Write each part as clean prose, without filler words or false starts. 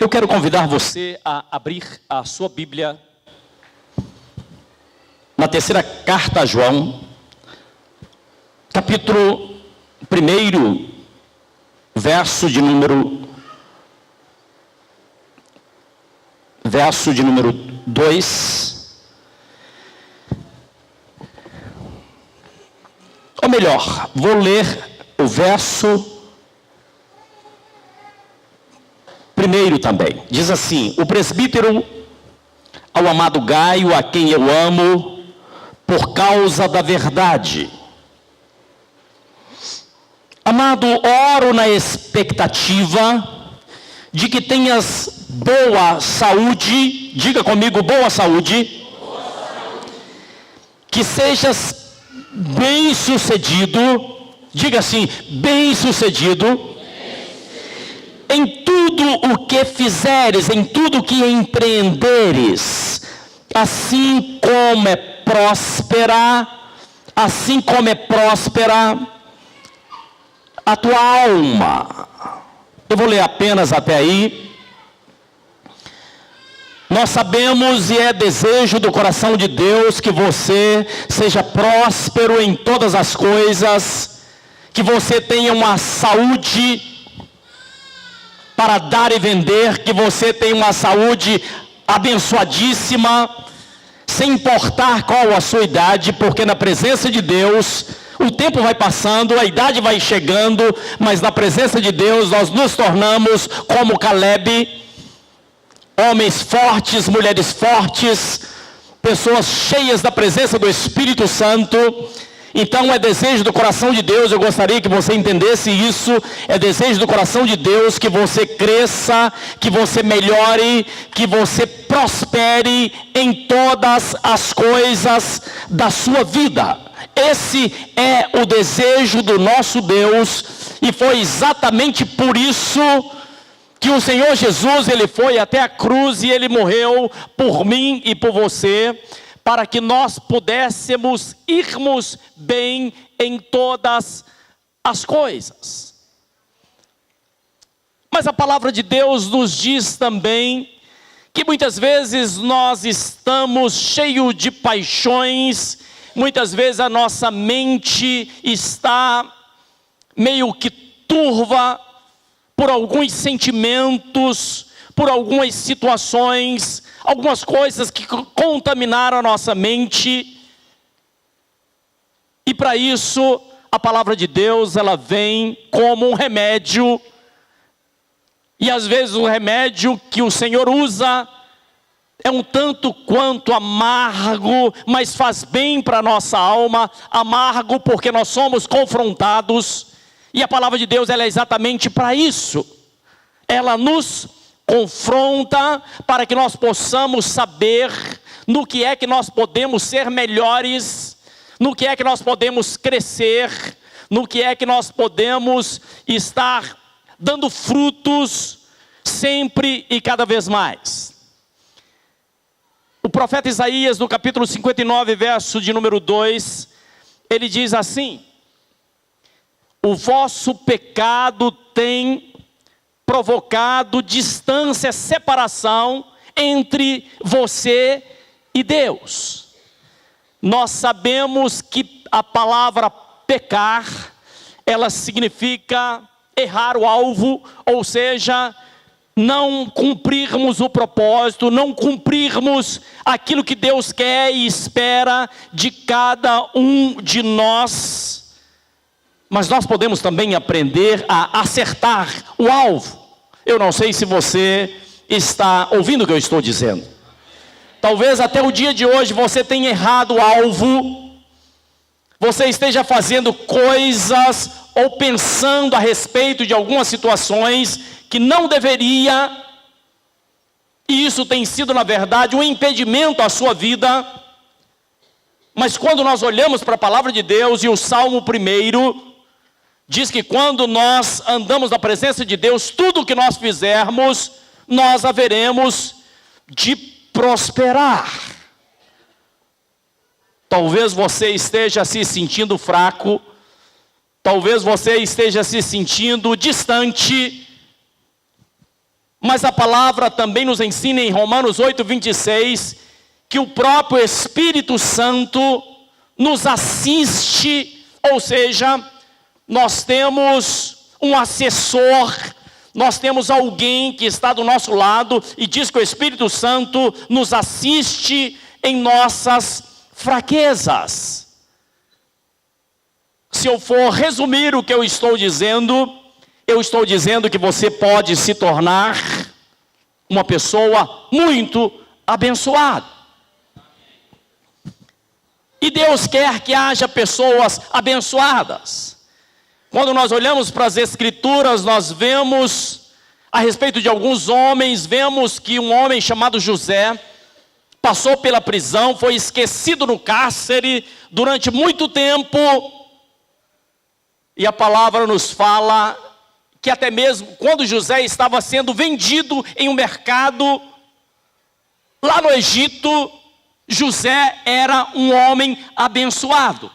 Eu quero convidar você a abrir a sua Bíblia na terceira carta a João, capítulo 1, verso de número 2. Ou melhor, vou ler o verso 1 também. Diz assim: o presbítero ao amado Gaio, a quem eu amo, por causa da verdade. Amado, oro na expectativa de que tenhas boa saúde, diga comigo, boa saúde, que sejas bem-sucedido, diga assim, bem-sucedido, em tudo o que fizeres, em tudo o que empreenderes, assim como é próspera a tua alma. Eu vou ler apenas até aí. Nós sabemos e é desejo do coração de Deus que você seja próspero em todas as coisas, que você tenha uma saúde para dar e vender, que você tenha uma saúde abençoadíssima, sem importar qual a sua idade, porque na presença de Deus, o tempo vai passando, a idade vai chegando, mas na presença de Deus nós nos tornamos como Caleb, homens fortes, mulheres fortes, pessoas cheias da presença do Espírito Santo. Então é desejo do coração de Deus, eu gostaria que você entendesse isso, é desejo do coração de Deus que você cresça, que você melhore, que você prospere em todas as coisas da sua vida. Esse é o desejo do nosso Deus, e foi exatamente por isso que o Senhor Jesus, Ele foi até a cruz e Ele morreu por mim e por você, para que nós pudéssemos irmos bem em todas as coisas. Mas a palavra de Deus nos diz também que muitas vezes nós estamos cheios de paixões, muitas vezes a nossa mente está meio que turva por alguns sentimentos, por algumas situações, algumas coisas que contaminaram a nossa mente. E para isso, a palavra de Deus, ela vem como um remédio. E às vezes o remédio que o Senhor usa é um tanto quanto amargo, mas faz bem para a nossa alma. Amargo porque nós somos confrontados. E a palavra de Deus, ela é exatamente para isso. Ela nos confronta para que nós possamos saber no que é que nós podemos ser melhores, no que é que nós podemos crescer, no que é que nós podemos estar dando frutos sempre e cada vez mais. O profeta Isaías, no capítulo 59, verso de número 2, ele diz assim: o vosso pecado tem provocado distância, separação entre você e Deus. Nós sabemos que a palavra pecar, ela significa errar o alvo, ou seja, não cumprirmos o propósito, não cumprirmos aquilo que Deus quer e espera de cada um de nós. Mas nós podemos também aprender a acertar o alvo. Eu não sei se você está ouvindo o que eu estou dizendo. Talvez até o dia de hoje você tenha errado o alvo. Você esteja fazendo coisas ou pensando a respeito de algumas situações que não deveria. E isso tem sido, na verdade, um impedimento à sua vida. Mas quando nós olhamos para a palavra de Deus, e o Salmo 1 diz que quando nós andamos na presença de Deus, tudo o que nós fizermos, nós haveremos de prosperar. Talvez você esteja se sentindo fraco, talvez você esteja se sentindo distante, Mas a palavra também nos ensina em Romanos 8:26, que o próprio Espírito Santo nos assiste, ou seja, nós temos um assessor, nós temos alguém que está do nosso lado, e diz que o Espírito Santo nos assiste em nossas fraquezas. Se eu for resumir o que eu estou dizendo que você pode se tornar uma pessoa muito abençoada. E Deus quer que haja pessoas abençoadas. Quando nós olhamos para as Escrituras, nós vemos, a respeito de alguns homens, vemos que um homem chamado José passou pela prisão, foi esquecido no cárcere durante muito tempo. E a palavra nos fala que até mesmo quando José estava sendo vendido em um mercado, lá no Egito, José era um homem abençoado.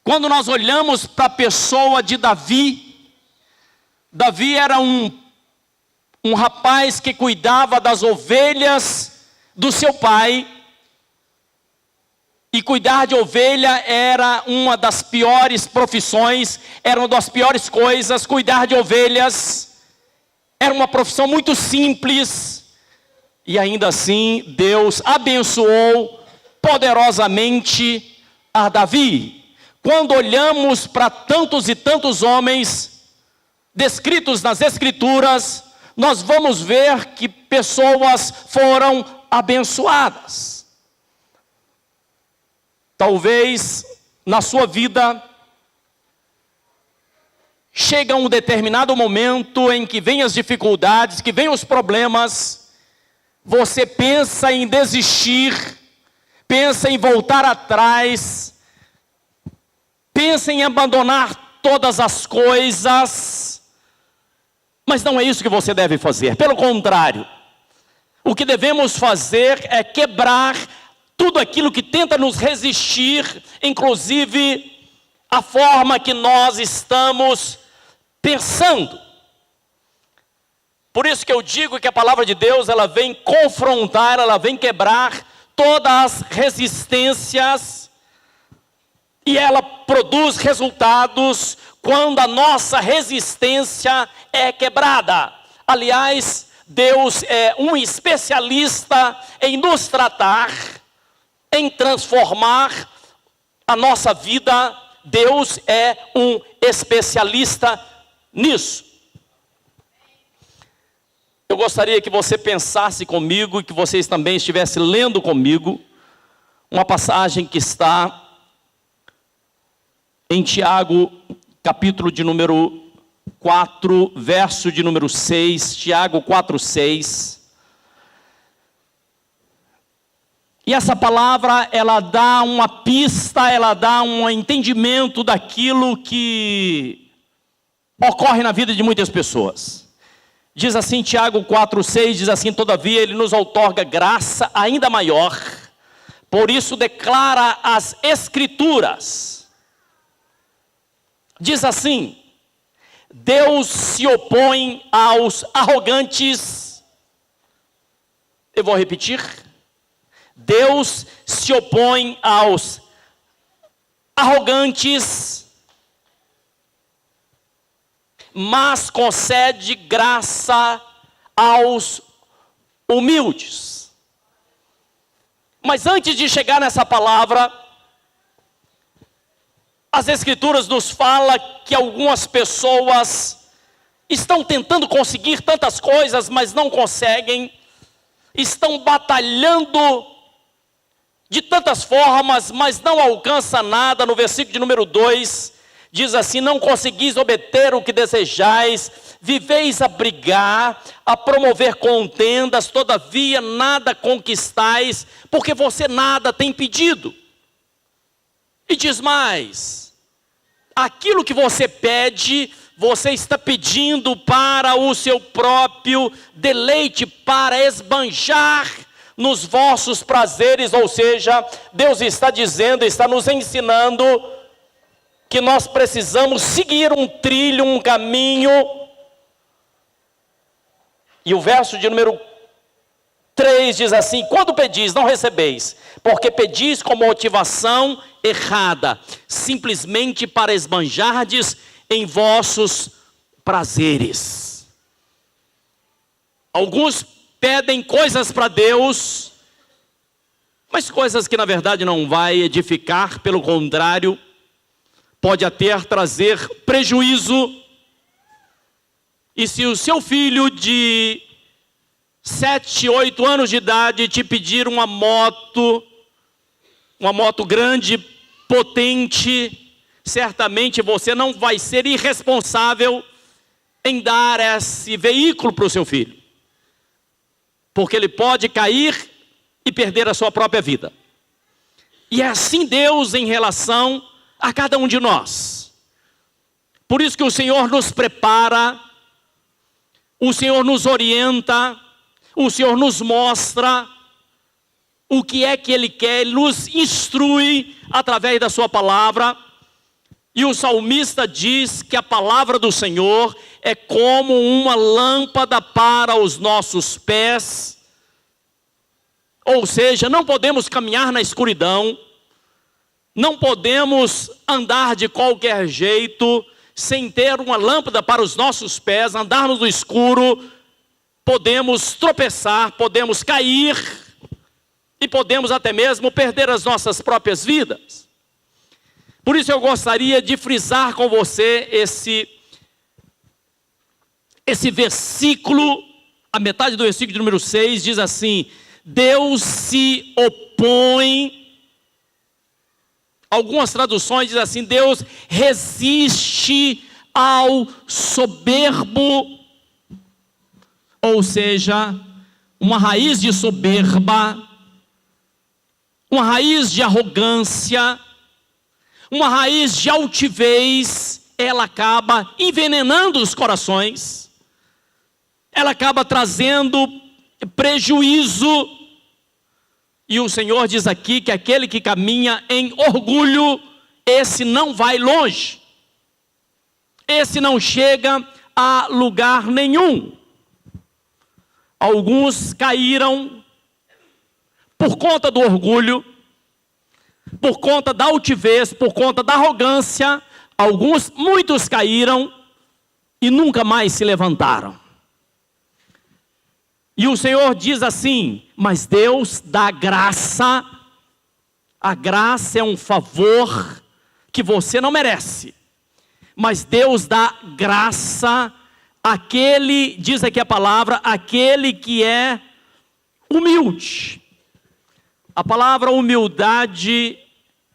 Quando nós olhamos para a pessoa de Davi, Davi era um rapaz que cuidava das ovelhas do seu pai. E cuidar de ovelha era uma das piores profissões, era uma das piores coisas. Cuidar de ovelhas era uma profissão muito simples. E ainda assim, Deus abençoou poderosamente a Davi. Quando olhamos para tantos e tantos homens descritos nas Escrituras, nós vamos ver que pessoas foram abençoadas. Talvez na sua vida chega um determinado momento em que vem as dificuldades, que vem os problemas. Você pensa em desistir, pensa em voltar atrás, pensa em abandonar todas as coisas, mas não é isso que você deve fazer. Pelo contrário, o que devemos fazer é quebrar tudo aquilo que tenta nos resistir, inclusive a forma que nós estamos pensando. Por isso que eu digo que a palavra de Deus, ela vem confrontar, ela vem quebrar todas as resistências, e ela produz resultados quando a nossa resistência é quebrada. Aliás, Deus é um especialista em nos tratar, em transformar a nossa vida. Deus é um especialista nisso. Eu gostaria que você pensasse comigo e que vocês também estivessem lendo comigo uma passagem que está em Tiago, capítulo de número 4, verso de número 6, Tiago 4:6. E essa palavra, ela dá uma pista, ela dá um entendimento daquilo que ocorre na vida de muitas pessoas. Diz assim, Tiago 4:6, diz assim: todavia ele nos outorga graça ainda maior, por isso declara as Escrituras. Diz assim: Deus se opõe aos arrogantes. Eu vou repetir. Deus se opõe aos arrogantes, mas concede graça aos humildes. Mas antes de chegar nessa palavra, as Escrituras nos falam que algumas pessoas estão tentando conseguir tantas coisas, mas não conseguem. Estão batalhando de tantas formas, mas não alcança nada. No versículo de número 2, diz assim: não conseguis obter o que desejais, viveis a brigar, a promover contendas, todavia nada conquistais, porque você nada tem pedido. E diz mais: aquilo que você pede, você está pedindo para o seu próprio deleite, para esbanjar nos vossos prazeres. Ou seja, Deus está dizendo, está nos ensinando que nós precisamos seguir um trilho, um caminho E o verso de número 3 diz assim: quando pedis, não recebeis, porque pedis com motivação errada, simplesmente para esbanjardes em vossos prazeres. Alguns pedem coisas para Deus, mas coisas que na verdade não vai edificar, pelo contrário, pode até trazer prejuízo. E se o seu filho de 7, 8 anos de idade te pedir uma moto grande, potente, certamente você não vai ser irresponsável em dar esse veículo para o seu filho, porque ele pode cair e perder a sua própria vida. E é assim Deus em relação a cada um de nós. Por isso que o Senhor nos prepara, o Senhor nos orienta, o Senhor nos mostra o que é que Ele quer, Ele nos instrui através da sua palavra. E o salmista diz que a palavra do Senhor é como uma lâmpada para os nossos pés. Ou seja, não podemos caminhar na escuridão, não podemos andar de qualquer jeito, sem ter uma lâmpada para os nossos pés, andarmos no escuro. Podemos tropeçar, podemos cair e podemos até mesmo perder as nossas próprias vidas. Por isso eu gostaria de frisar com você esse versículo, a metade do versículo de número 6 diz assim: Deus se opõe. Algumas traduções dizem assim: Deus resiste ao soberbo. Ou seja, uma raiz de soberba, uma raiz de arrogância, uma raiz de altivez, ela acaba envenenando os corações, ela acaba trazendo prejuízo. E o Senhor diz aqui que aquele que caminha em orgulho, esse não vai longe, esse não chega a lugar nenhum. Alguns caíram por conta do orgulho, por conta da altivez, por conta da arrogância. Muitos caíram e nunca mais se levantaram. E o Senhor diz assim: mas Deus dá graça. A graça é um favor que você não merece, mas Deus dá graça àquele, diz aqui a palavra, aquele que é humilde. A palavra humildade,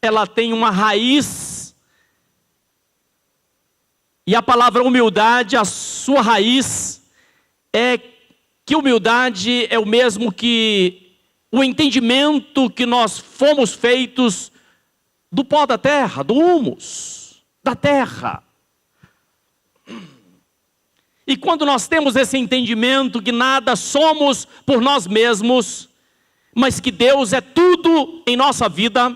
ela tem uma raiz, e a palavra humildade, a sua raiz é que humildade é o mesmo que o entendimento que nós fomos feitos do pó da terra, do humus da terra. E quando nós temos esse entendimento que nada somos por nós mesmos, mas que Deus é tudo em nossa vida,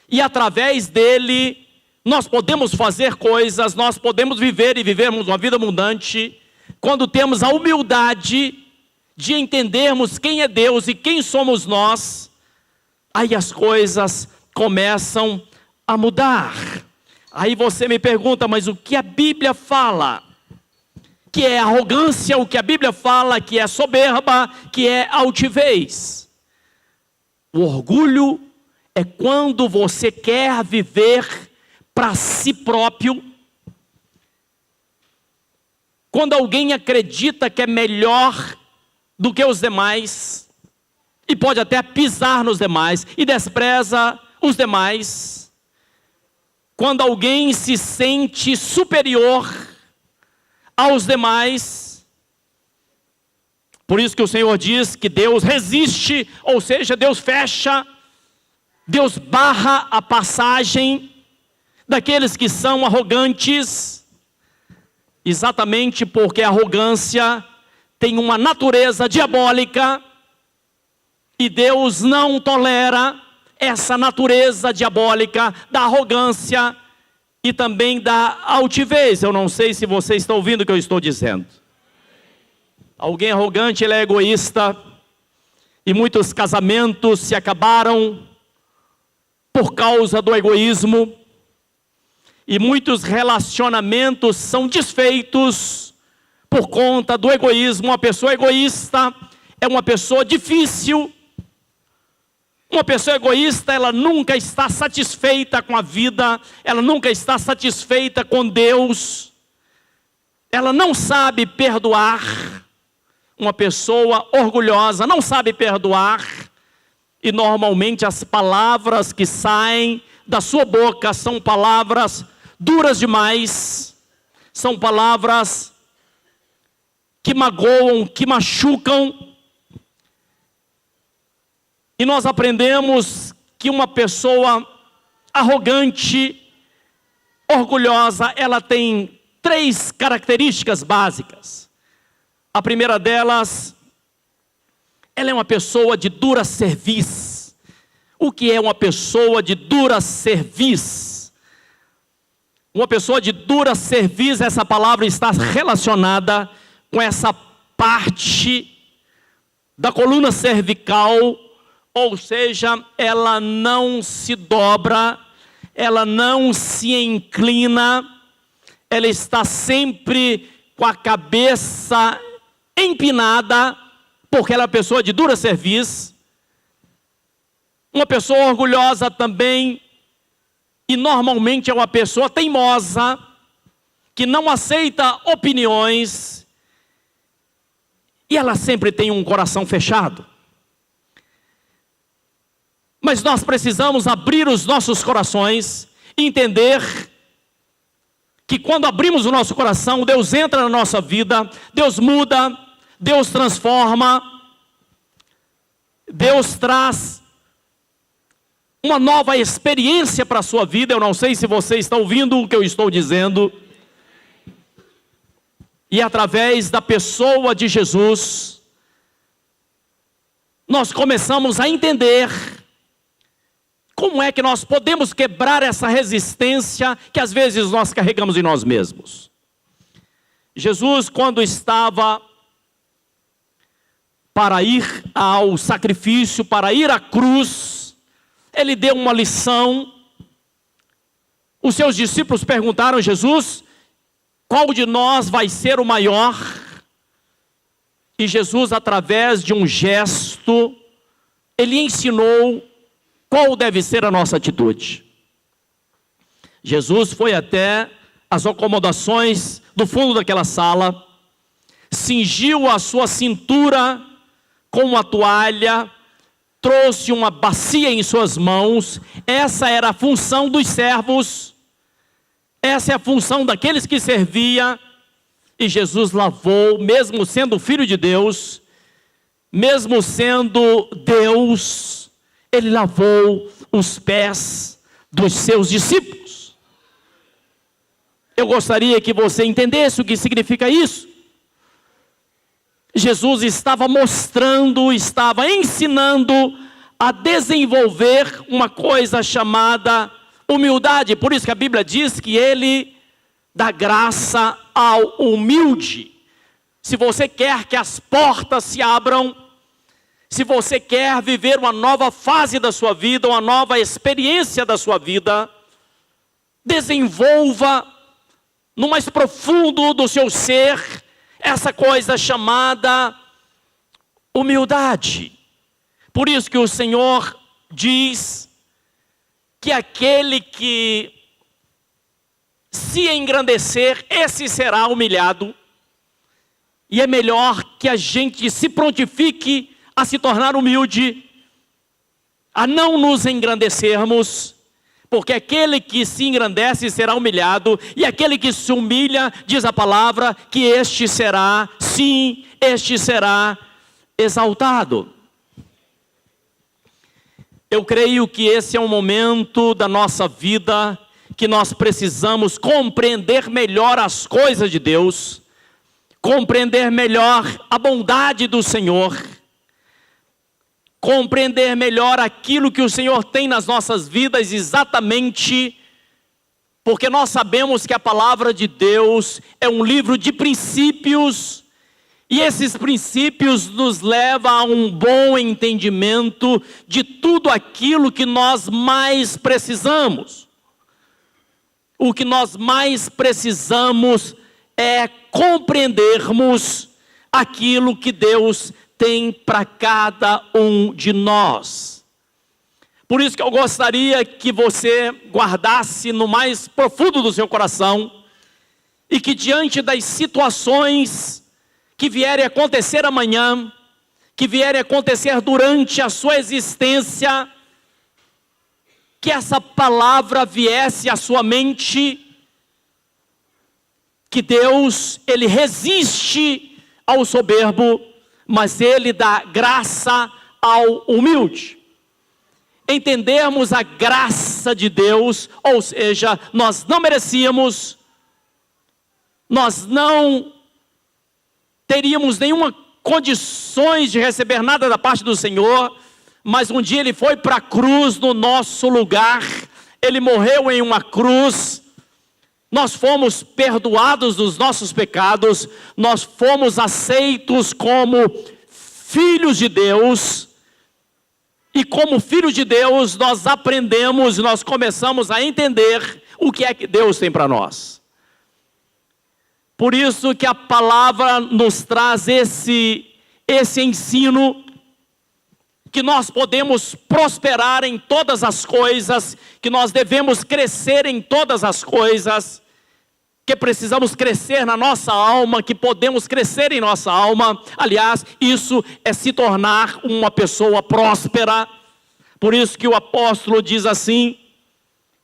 e através dele nós podemos fazer coisas, nós podemos viver e vivermos uma vida abundante, quando temos a humildade de entendermos quem é Deus e quem somos nós, aí as coisas começam a mudar. Aí você me pergunta: mas o que a Bíblia fala que é arrogância, o que a Bíblia fala que é soberba, que é altivez? O orgulho é quando você quer viver para si próprio, quando alguém acredita que é melhor do que os demais, e pode até pisar nos demais, e despreza os demais. Quando alguém se sente superior aos demais. Por isso que o Senhor diz que Deus resiste, ou seja, Deus fecha, Deus barra a passagem daqueles que são arrogantes, exatamente porque a arrogância tem uma natureza diabólica, e Deus não tolera essa natureza diabólica da arrogância e também da altivez. Eu não sei se você está ouvindo o que eu estou dizendo. Alguém arrogante, ele é egoísta. E muitos casamentos se acabaram por causa do egoísmo. E muitos relacionamentos são desfeitos por conta do egoísmo. Uma pessoa egoísta é uma pessoa difícil. Uma pessoa egoísta, ela nunca está satisfeita com a vida. Ela nunca está satisfeita com Deus. Ela não sabe perdoar. Uma pessoa orgulhosa não sabe perdoar. E normalmente as palavras que saem da sua boca são palavras duras demais. São palavras que magoam, que machucam. E nós aprendemos que uma pessoa arrogante, orgulhosa, ela tem 3 características básicas. A primeira delas, ela é uma pessoa de dura cerviz. O que é uma pessoa de dura cerviz? Uma pessoa de dura cerviz, essa palavra está relacionada com essa parte da coluna cervical, ou seja, ela não se dobra, ela não se inclina, ela está sempre com a cabeça empinada, porque ela é uma pessoa de dura cerviz. Uma pessoa orgulhosa também, e normalmente é uma pessoa teimosa, que não aceita opiniões, e ela sempre tem um coração fechado. Mas nós precisamos abrir os nossos corações e entender que quando abrimos o nosso coração, Deus entra na nossa vida, Deus muda, Deus transforma, Deus traz uma nova experiência para a sua vida. Eu não sei se você está ouvindo o que eu estou dizendo. E através da pessoa de Jesus, nós começamos a entender como é que nós podemos quebrar essa resistência que às vezes nós carregamos em nós mesmos. Jesus, quando estava para ir ao sacrifício, para ir à cruz, ele deu uma lição. Os seus discípulos perguntaram a Jesus: qual de nós vai ser o maior? E Jesus, através de um gesto, ele ensinou qual deve ser a nossa atitude. Jesus foi até as acomodações do fundo daquela sala, cingiu a sua cintura com uma toalha, trouxe uma bacia em suas mãos. Essa era a função dos servos, essa é a função daqueles que servia. E Jesus lavou, mesmo sendo filho de Deus, mesmo sendo Deus, ele lavou os pés dos seus discípulos. Eu gostaria que você entendesse o que significa isso. Jesus estava mostrando, estava ensinando a desenvolver uma coisa chamada humildade. Por isso que a Bíblia diz que ele dá graça ao humilde. Se você quer que as portas se abram, se você quer viver uma nova fase da sua vida, uma nova experiência da sua vida, desenvolva no mais profundo do seu ser essa coisa chamada humildade. Por isso que o Senhor diz que aquele que se engrandecer, esse será humilhado. E é melhor que a gente se prontifique a se tornar humilde, a não nos engrandecermos, porque aquele que se engrandece será humilhado, e aquele que se humilha, diz a palavra, que este será, sim, este será exaltado. Eu creio que esse é um momento da nossa vida que nós precisamos compreender melhor as coisas de Deus, compreender melhor a bondade do Senhor, compreender melhor aquilo que o Senhor tem nas nossas vidas, exatamente porque nós sabemos que a palavra de Deus é um livro de princípios, E esses princípios nos levam a um bom entendimento de tudo aquilo que nós mais precisamos. O que nós mais precisamos é compreendermos aquilo que Deus tem para cada um de nós. Por isso que eu gostaria que você guardasse no mais profundo do seu coração e que diante das situações que vierem a acontecer amanhã, que vierem a acontecer durante a sua existência, que essa palavra viesse à sua mente, que Deus, Ele resiste ao soberbo, mas Ele dá graça ao humilde. Entendermos a graça de Deus, ou seja, nós não merecíamos, nós não teríamos nenhuma condições de receber nada da parte do Senhor, mas um dia Ele foi para a cruz no nosso lugar, Ele morreu em uma cruz, nós fomos perdoados dos nossos pecados, nós fomos aceitos como filhos de Deus, e como filhos de Deus nós aprendemos, nós começamos a entender o que é que Deus tem para nós. Por isso que a palavra nos traz esse ensino, que nós podemos prosperar em todas as coisas, que nós devemos crescer em todas as coisas, que precisamos crescer na nossa alma, que podemos crescer em nossa alma. Aliás, isso é se tornar uma pessoa próspera. Por isso que o apóstolo diz assim,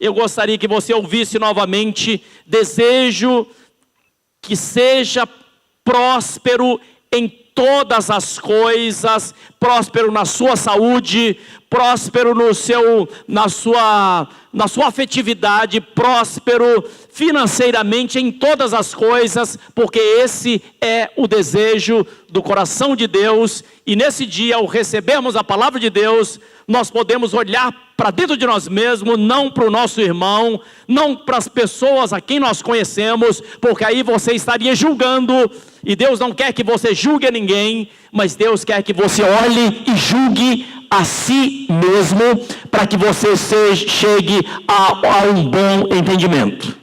eu gostaria que você ouvisse novamente: desejo que seja próspero em todas as coisas, próspero na sua saúde, próspero na sua afetividade, próspero financeiramente em todas as coisas, porque esse é o desejo do coração de Deus. E nesse dia, ao recebermos a palavra de Deus, nós podemos olhar para dentro de nós mesmos, não para o nosso irmão, não para as pessoas a quem nós conhecemos, porque aí você estaria julgando, e Deus não quer que você julgue a ninguém, mas Deus quer que você olhe e julgue a si mesmo, para que você chegue a um bom entendimento.